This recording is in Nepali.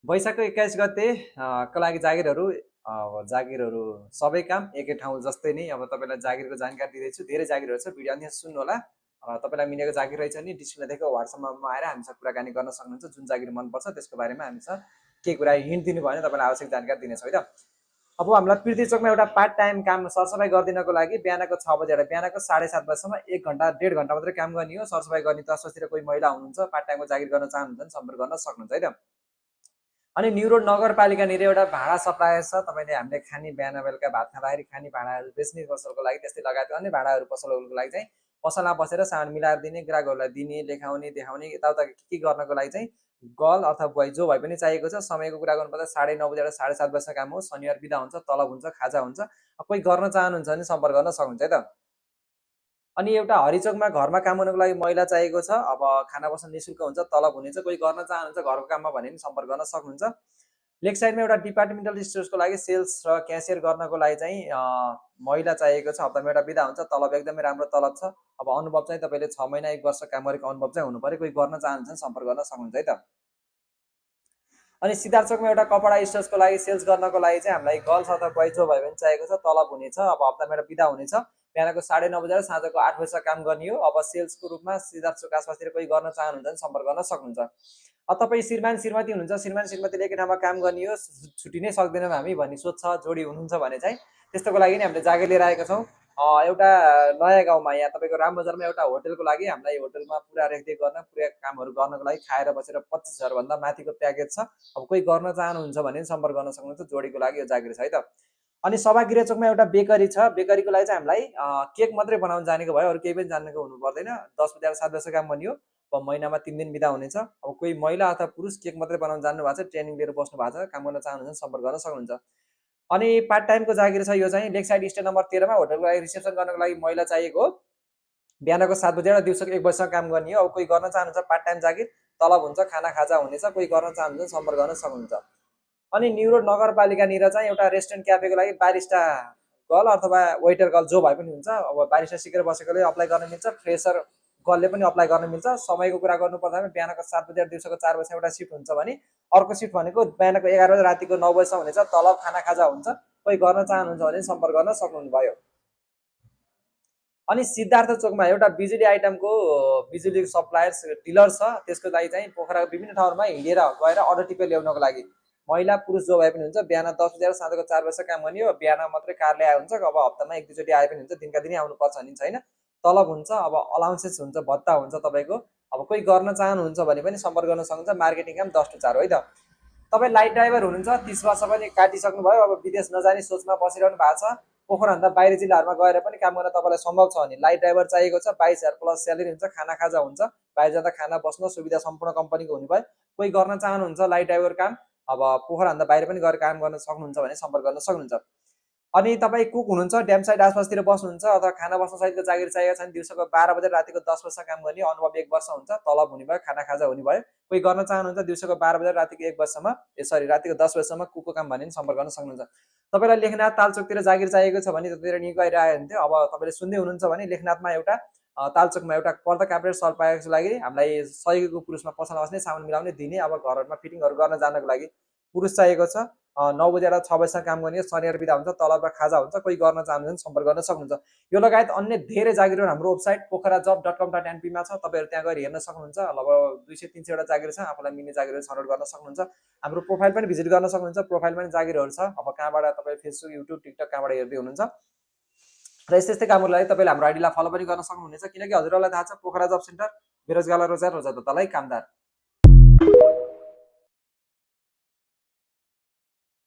वैशाखको 21 गते को लागि जागिरहरू जागिरहरू सबै काम एकै ठाउँ जस्तै नै अब तपाईँलाई जागिरको जानकारी दिँदैछु। धेरै जागिरहरू छ, भिडियो अन्त्यसम्म सुन्नुहोला। तपाईँलाई मिलेको जागिर रहेछ भने डिस्प्लेमा देखेको WhatsApp नम्बरमा आएर हामीसँग कुराकानी गर्न सक्नुहुन्छ। जुन जागिर मनपर्छ त्यसको बारेमा हामीसँग केही कुरा हिन्ट दिनुभयो भने तपाईँलाई आवश्यक जानकारी दिनेछौँ है त। अब हामीलाई पृथ्वी चोकमा एउटा पार्ट टाइम काम सरसफाइ गरिदिनको लागि बिहानको 6 बजेबाट बिहानको 7:30 बजेसम्म 1 घन्टा 1.5 घन्टा मात्रै काम गर्ने हो। सरसफाइ गर्ने तर्फतिर कोही महिला हुनुहुन्छ, पार्ट टाइमको जागिर गर्न चाहनुहुन्छ भने सम्पर्क गर्न सक्नुहुन्छ है त। अनि न्यू रोड नगरपालिकानिर एउटा भाडा सप्लायर छ। तपाईँले हामीले खाने बिहान बेलुका भात खाँदाखेरि खाने भाँडाहरू बेच्ने पसलको लागि, त्यस्तै लगायत अन्य भाँडाहरू पसलहरूको लागि चाहिँ पसलमा बसेर सामान मिलाएर दिने, ग्राहकहरूलाई दिने, लेखाउने, देखाउने, यताउता के गर्नको लागि चाहिँ गर्ल अथवा बोय जो भए पनि चाहिएको छ। समयको कुरा गर्नुपर्दा 9:30 बजेबाट 7:30 बजेसम्म काम हो। शनिबार बिदा हुन्छ, तलब हुन्छ, खाजा हुन्छ। कोही गर्न चाहनुहुन्छ भने सम्पर्क गर्न सक्नुहुन्छ है त। अनि एउटा हरिचोकमा घरमा काम गर्नको लागि महिला चाहिएको छ। अब खाना बस्न निःशुल्क हुन्छ, तलब हुनेछ। कोही गर्न चाहनुहुन्छ घरको काममा भने पनि सम्पर्क गर्न सक्नुहुन्छ। लेक साइडमा एउटा डिपार्टमेन्टल स्टोर्सको लागि सेल्स र क्यासियर गर्नको लागि चाहिँ महिला चाहिएको छ। हप्तामा एउटा बिदा हुन्छ, तलब एकदमै राम्रो तलब छ। अब अनुभव चाहिँ तपाईँले 6 महिना 1 वर्ष काम गरेको अनुभव चाहिँ हुनु पर्यो। कोही गर्न चाहनुहुन्छ भने सम्पर्क गर्न सक्नुहुन्छ है त। अनि सिद्धार्थ चोकमा एउटा कपडा स्टोर्सको लागि सेल्स गर्नको लागि चाहिँ हामीलाई गर्ल्स अथवा बोय जो भयो भने चाहिएको छ। तलब हुनेछ। अब हप्तामा एउटा बिदा हुनेछ। बिहानको 9:30 बजेर साँझको 8 बजेसम्म काम गर्ने हो। अब सेल्सको रूपमा सिद्धार्थ चोक आसपासतिर कोही गर्न चाहनुहुन्छ भने सम्पर्क गर्न सक्नुहुन्छ। अब तपाईँ श्रीमान श्रीमती हुनुहुन्छ, श्रीमान श्रीमतीले एकै ठाउँमा काम गर्ने हो, छुट्टी नै सक्दैनौँ हामी भन्ने सोच छ, जोडी हुनुहुन्छ भने चाहिँ त्यस्तोको लागि नि हामीले जागिर लिएर आएका छौँ। एउटा नयाँ गाउँमा यहाँ तपाईँको रामबजारमा एउटा होटलको लागि हामीलाई होटलमा पुरा रेखदेख गर्न, पुरा कामहरू गर्नको लागि खाएर बसेर 25,000 भन्दा माथिको प्याकेज छ। अब कोही गर्न चाहनुहुन्छ भने सम्पर्क गर्न सक्नुहुन्छ। जोडीको लागि यो जागिर छ है त। अनि सभागृह चोकमा एउटा बेकरी छ। बेकरीको लागि चाहिँ हामीलाई केक मात्रै बनाउन जानेको भयो, अरू केही पनि जानेको हुनु पर्दैन। 10 बजेर 7 बजेसम्म काम गर्ने हो। अब महिनामा 3 दिन बिदा हुनेछ। अब कोही महिला अथवा पुरुष केक मात्रै बनाउन जान्नु भएको छ, ट्रेनिङ लिएर बस्नु भएको छ, काम गर्न चाहनुहुन्छ भने सम्पर्क गर्न सक्नुहुन्छ। अनि पार्ट टाइमको जागिर छ। यो चाहिँ लेक साइड स्टेट नम्बर 13 मा होटलको लागि रिसेप्सन गर्नको लागि महिला चाहिएको हो। बिहानको 7 बजेबाट दिउँसोको 1 बजेसम्म काम गर्ने हो। अब कोही गर्न चाहनुहुन्छ पार्ट टाइम जागिर, तलब हुन्छ, खाना खाजा हुनेछ। कोही गर्न चाहनुहुन्छ भने सम्पर्क गर्न सक्नुहुन्छ। अनि न्यू रोड नगरपालिकानिर चाहिँ एउटा रेस्टुरेन्ट क्याफेको लागि बारिस्टा गर्ल अथवा वेटर गर्ल जो भए पनि हुन्छ। अब बारिस्टा सिकेर बसेकोले अप्लाई गर्न मिल्छ, फ्रेसर गर्लले पनि अप्लाई गर्न मिल्छ। समयको कुरा गर्नुपर्दा बिहानको 7 बजेर दिउँसोको 4 बजेसम्म एउटा सिफ्ट हुन्छ भने अर्को सिफ्ट भनेको बिहानको 11 बजे रातिको 9 बजेसम्म हुनेछ। तलब खाना खाजा हुन्छ। कोही गर्न चाहनुहुन्छ भने सम्पर्क गर्न सक्नुभयो। अनि सिद्धार्थ चोकमा एउटा बिजुली आइटमको बिजुली सप्लायर्स डिलर छ। त्यसको लागि चाहिँ पोखराको विभिन्न ठाउँमा हिँडेर गएर अर्डर टिपेर ल्याउनको लागि महिला पुरुष जो भए पनि हुन्छ। बिहान 10 बजेर साँझको 4 बजेसम्म काम गर्ने हो। बिहान मात्रै कार ल्याए हुन्छ। अब हप्तामा 1-2 चोटि आए पनि हुन्छ, दिनका दिनै आउनुपर्छ भन्ने छैन। तलब हुन्छ, अब अलाउन्सेस हुन्छ, भत्ता हुन्छ तपाईँको। अब कोही गर्न चाहनुहुन्छ भने पनि सम्पर्क गर्न सक्नुहुन्छ। मार्केटिङ काम 10 to 4 हो है त। तपाईँ लाइट ड्राइभर हुनुहुन्छ, 30 वर्ष पनि काटिसक्नुभयो, अब विदेश नजाने सोचमा बसिरहनु भएको छ, पोखराभन्दा बाहिर जिल्लाहरूमा गएर पनि काम गर्न तपाईँलाई सम्भव छ भने लाइट ड्राइभर चाहिएको छ। 22,000 प्लस स्यालेरी हुन्छ, खाना खाजा हुन्छ। बाहिर जाँदा खाना बस्न सुविधा सम्पूर्ण कम्पनीको हुने भयो। कोही गर्न चाहनुहुन्छ लाइट ड्राइभर काम, अब पोखराभन्दा बाहिर पनि गएर काम गर्न सक्नुहुन्छ भने सम्पर्क गर्न सक्नुहुन्छ। अनि तपाईँ कुक हुनुहुन्छ, ड्याम साइड आसपासतिर बस्नुहुन्छ अथवा खाना बस्न सहितको जागिर चाहिएको छ भने दिउँसोको 12 बजे रातिको 10 बजेसम्म काम गर्ने, अनुभव 1 वर्ष हुन्छ, तलब हुने भयो, खाना खाजा हुने भयो। कोही गर्न चाहनुहुन्छ दिउँसोको 12 बजे रातिको 1 बजेसम्म रातिको 10 बजेसम्म कुकको काम भने सम्पर्क गर्न सक्नुहुन्छ। तपाईँलाई लेखनाथ तालचोकतिर जागिर चाहिएको छ भने त्यतिर निकाएर आयो हुन्थ्यो। अब तपाईँले सुन्दै हुनुहुन्छ भने लेखनाथमा एउटा तालचोकमा एउटा पर्दा काप्रेट सल पाएको लागि हामीलाई सहयोगीको पुरुषमा पसलमा बस्ने, सामान मिलाउने, दिने, अब घरहरूमा फिटिङहरू गर्न जानको लागि पुरुष चाहिएको छ। 9 बजेर 6 बजेसम्म काम गर्ने, शनिबार बिदा हुन्छ, तलब र खाजा हुन्छ। कोही गर्न चाहनुहुन्छ भने सम्पर्क गर्न सक्नुहुन्छ। यो लगायत अन्य धेरै जागिरहरू हाम्रो वेबसाइट pokharajob.com.np मा छ। तपाईँहरू त्यहाँ गएर हेर्न सक्नुहुन्छ। लगभग 200-300 वटा जागिर छ। आफूलाई मिल्ने जागिरहरू छनौट गर्न सक्नुहुन्छ। हाम्रो प्रोफाइल पनि भिजिट गर्न सक्नुहुन्छ। प्रोफाइलमा पनि जागिरहरू छ। अब कहाँबाट तपाईँ फेसबुक, युट्युब, टिकटक कहाँबाट हेर्दै हुनुहुन्छ र यस्तै कामहरूको लागि तपाईँले हाम्रो आइडीलाई फलो पनि गर्न सक्नुहुनेछ। किनकि हजुरहरूलाई थाहा छ पोखरा जब सेन्टर बेरोजगारलाई रोजगार, रोजगारदातालाई कामदार।